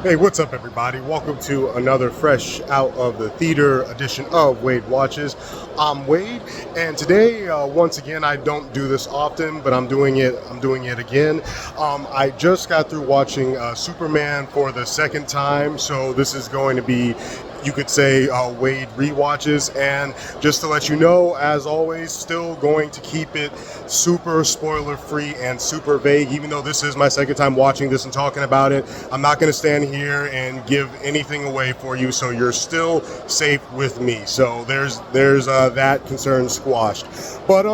Hey, what's up, everybody? Welcome to another fresh out of the theater edition of Wade Watches. I'm Wade, and today, once again, I don't do this often, but I'm doing it. I'm doing it again. I just got through watching Superman for the second time, so this is going to be, you could say, Wade rewatches. And just to let you know, as always, still going to keep it super spoiler free and super vague. Even though this is my second time watching this and talking about it, I'm not going to stand here and give anything away for you, so you're still safe with me. So there's that concern squashed. But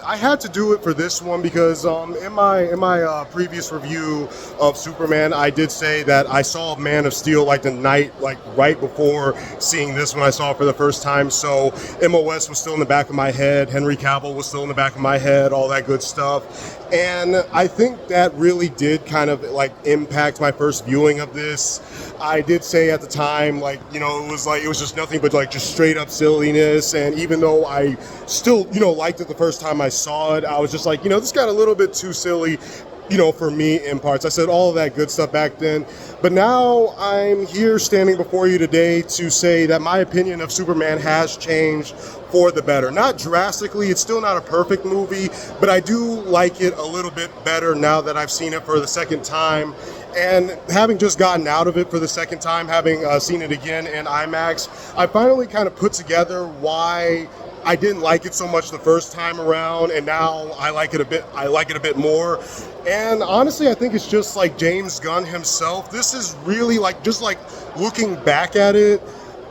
I had to do it for this one because in my previous review of Superman, I did say that I saw Man of Steel like the night, like right before seeing this when I saw it for the first time. So MOS was still in the back of my head, Henry Cavill was still in the back of my head, all that good stuff. And I think that really did kind of like impact my first viewing of this. I did say at the time, like, you know, it was just nothing but like just straight up silliness. And even though I still, liked it the first time I saw it, I was just like, this got a little bit too silly, for me in parts. I said all of that good stuff back then. But now I'm here standing before you today to say that my opinion of Superman has changed for the better. Not drastically, it's still not a perfect movie, but I do like it a little bit better now that I've seen it for the second time. And having just gotten out of it for the second time, having seen it again in IMAX, I finally kind of put together why I didn't like it so much the first time around, and now I like it a bit more. And honestly, I think it's just like James Gunn himself. This is really like, just like looking back at it,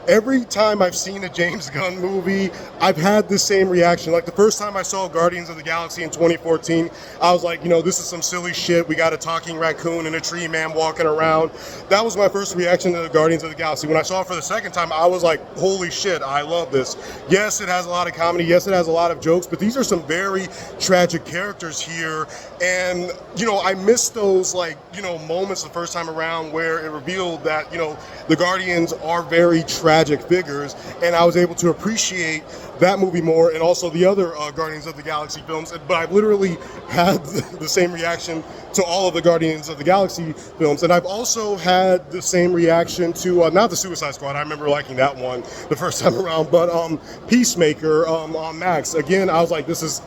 every time I've seen a James Gunn movie, I've had the same reaction. Like the first time I saw Guardians of the Galaxy in 2014, I was like, this is some silly shit. We got a talking raccoon and a tree man walking around. That was my first reaction to the Guardians of the Galaxy. When I saw it for the second time, I was like, holy shit, I love this. Yes, it has a lot of comedy. Yes, it has a lot of jokes, but these are some very tragic characters here. And, I missed those, moments the first time around where it revealed that, the Guardians are very tragic figures, and I was able to appreciate that movie more, and also the other Guardians of the Galaxy films. But I've literally had the same reaction to all of the Guardians of the Galaxy films, and I've also had the same reaction to not the Suicide Squad. I remember liking that one the first time around, but Peacemaker on Max. Again, I was like, this is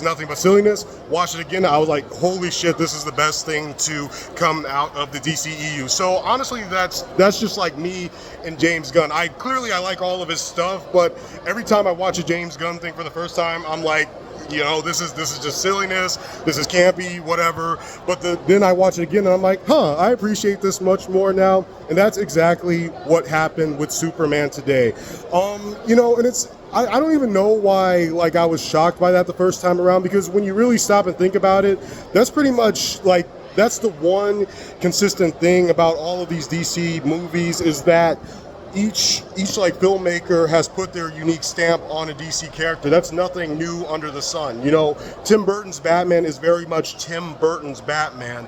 nothing but silliness. Watch it again, I was like, holy shit, this is the best thing to come out of the DCEU. So honestly, that's just like me and James Gunn. I like all of his stuff, but every time I watch a James Gunn thing for the first time, I'm like, this is just silliness, this is campy, whatever. But then I watch it again and I'm like, I appreciate this much more now. And that's exactly what happened with Superman today. And it's, I don't even know why I was shocked by that the first time around, because when you really stop and think about it, that's pretty much that's the one consistent thing about all of these DC movies, is that each filmmaker has put their unique stamp on a DC character. That's nothing new under the sun. Tim Burton's Batman is very much Tim Burton's Batman.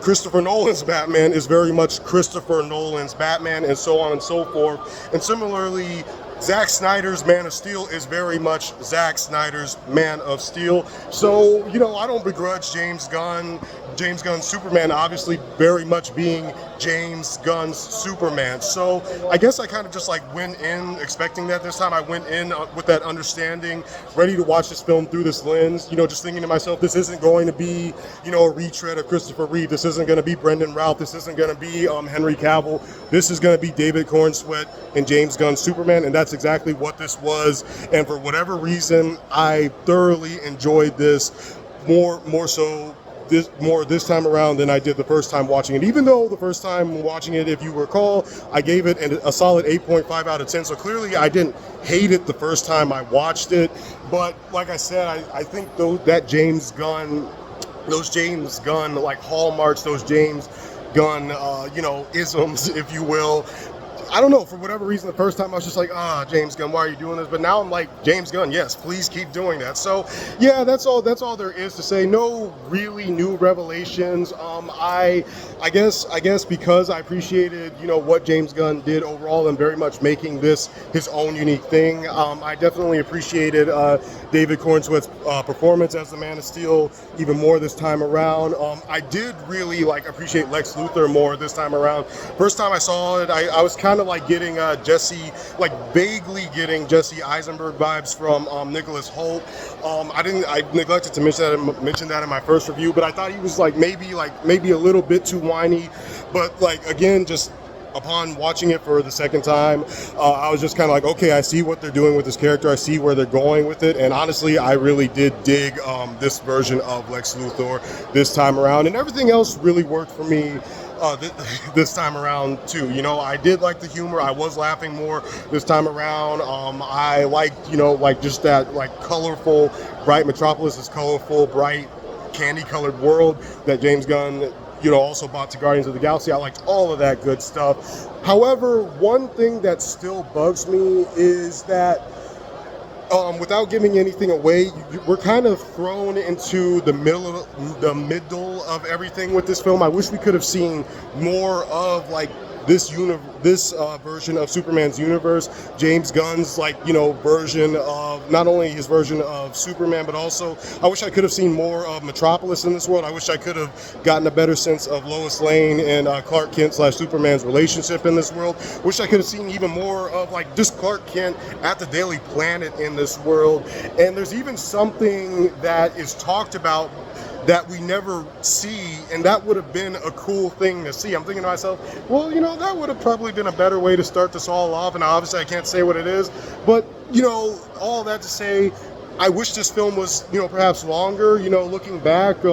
Christopher Nolan's Batman is very much Christopher Nolan's Batman, and so on and so forth. And similarly, Zack Snyder's Man of Steel is very much Zack Snyder's Man of Steel. So, I don't begrudge James Gunn's Superman obviously very much being James Gunn's Superman. So I guess I kind of just went in expecting that this time. I went in with that understanding, ready to watch this film through this lens, just thinking to myself, this isn't going to be, a retread of Christopher Reeve. This isn't going to be Brendan Routh. This isn't going to be Henry Cavill. This is going to be David Cornsweet and James Gunn's Superman, and that's exactly what this was. And for whatever reason, I thoroughly enjoyed this more so this time around than I did the first time watching it. Even though the first time watching it, if you recall, I gave it a solid 8.5 out of 10. So clearly I didn't hate it the first time I watched it. But like I said, I think those James Gunn hallmarks, those James Gunn, isms, if you will, I don't know, for whatever reason, the first time I was just like, James Gunn, why are you doing this? But now I'm like, James Gunn, yes, please keep doing that. So yeah, that's all there is to say. No really new revelations. I guess because I appreciated, what James Gunn did overall and very much making this his own unique thing. I definitely appreciated David Cornsweet's performance as the Man of Steel even more this time around. I did really appreciate Lex Luthor more this time around. First time I saw it, I was kind of getting vaguely getting Jesse Eisenberg vibes from Nicholas Hoult. I neglected to mention that in my first review, but I thought he was maybe a little bit too whiny. But again, just upon watching it for the second time, I was just kind of like, okay, I see what they're doing with this character. I see where they're going with it. And honestly, I really did dig this version of Lex Luthor this time around. And everything else really worked for me this time around too. I did like the humor. I was laughing more this time around. I liked, just that colorful, bright Metropolis, this colorful, bright, candy-colored world that James Gunn also brought to Guardians of the Galaxy. I liked all of that good stuff. However, one thing that still bugs me is that without giving anything away, we're kind of thrown into the middle of everything with this film. I wish we could have seen more of this version of Superman's universe, James Gunn's version of not only his version of Superman, but also I wish I could have seen more of Metropolis in this world. I wish I could have gotten a better sense of Lois Lane and Clark Kent / Superman's relationship in this world. Wish I could have seen even more of just Clark Kent at the Daily Planet in this world. And there's even something that is talked about that we never see, and that would have been a cool thing to see. I'm thinking to myself, well, that would have probably been a better way to start this all off, and obviously I can't say what it is, but, all that to say, I wish this film was, perhaps longer. Looking back,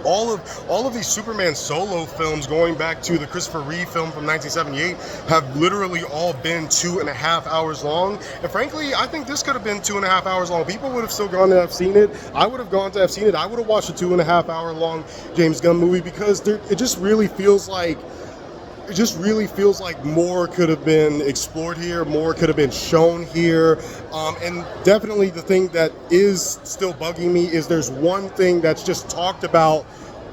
all of these Superman solo films going back to the Christopher Reeve film from 1978 have literally all been 2.5 hours long. And frankly, I think this could have been 2.5 hours long. People would have still gone to have seen it. I would have gone to have seen it. I would have watched a 2.5 hour long James Gunn movie because it just really feels like more could have been explored here, more could have been shown here. And definitely the thing that is still bugging me is there's one thing that's just talked about,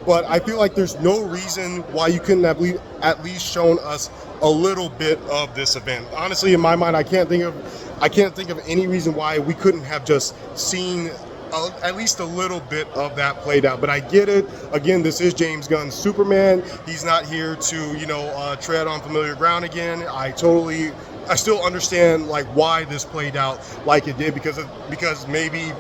but I feel like there's no reason why you couldn't have at least shown us a little bit of this event. Honestly, in my mind, I can't think of any reason why we couldn't have just seen at least a little bit of that played out. But I get it. Again, this is James Gunn's Superman. He's not here to, tread on familiar ground again. I still understand why this played out like it did, because maybe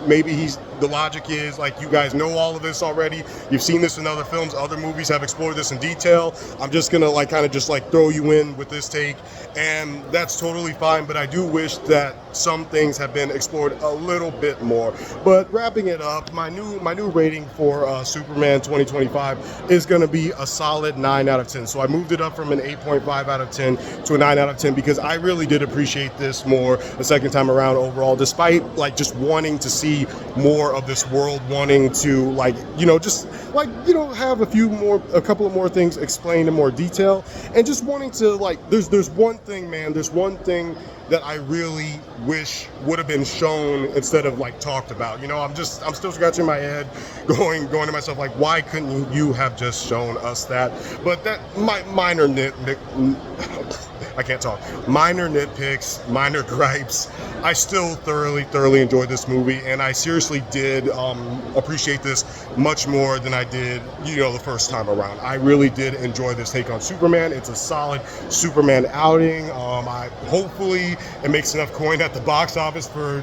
the logic is you guys know all of this already. You've seen this in other films. Other movies have explored this in detail. I'm just gonna kind of just throw you in with this take, and that's totally fine. But I do wish that some things have been explored a little bit more. But wrapping it up, my new rating for Superman 2025 is gonna be a solid 9 out of 10. So I moved it up from an 8.5 out of 10 to a 9 out of 10 because I really did appreciate this more the second time around overall, despite just wanting to see more of this world, wanting to have a couple of more things explained in more detail, and just wanting to there's one thing that I really wish would have been shown instead of talked about. I'm still scratching my head, going to myself why couldn't you have just shown us that? But that minor nitpicks, minor gripes. I still thoroughly enjoyed this movie, and I seriously did appreciate this much more than I did, the first time around. I really did enjoy this take on Superman. It's a solid Superman outing. Hopefully it makes enough coin at the box office for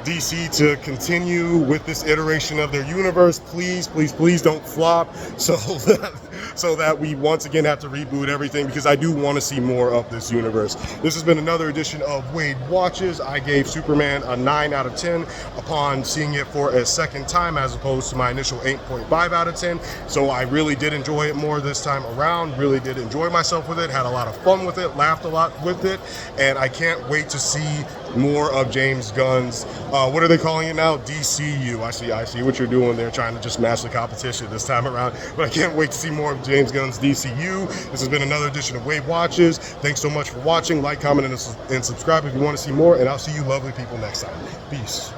DC to continue with this iteration of their universe. Please don't flop so that we once again have to reboot everything, because I do want to see more of this universe. This has been another edition of Wade Watches. I gave Superman a 9 out of 10 upon seeing it for a second time, as opposed to my initial 8.5 out of 10. So I really did enjoy it more this time around, really did enjoy myself with it, had a lot of fun with it, laughed a lot with it, and I can't wait to see more of James Gunn's, what are they calling it now? DCU. I see what you're doing there, trying to just match the competition this time around, but I can't wait to see more of James Gunn's DCU. This has been another edition of Wade Watches. Thanks so much for watching. Like, comment, and subscribe if you want to see more, and I'll see you lovely people next time. Peace.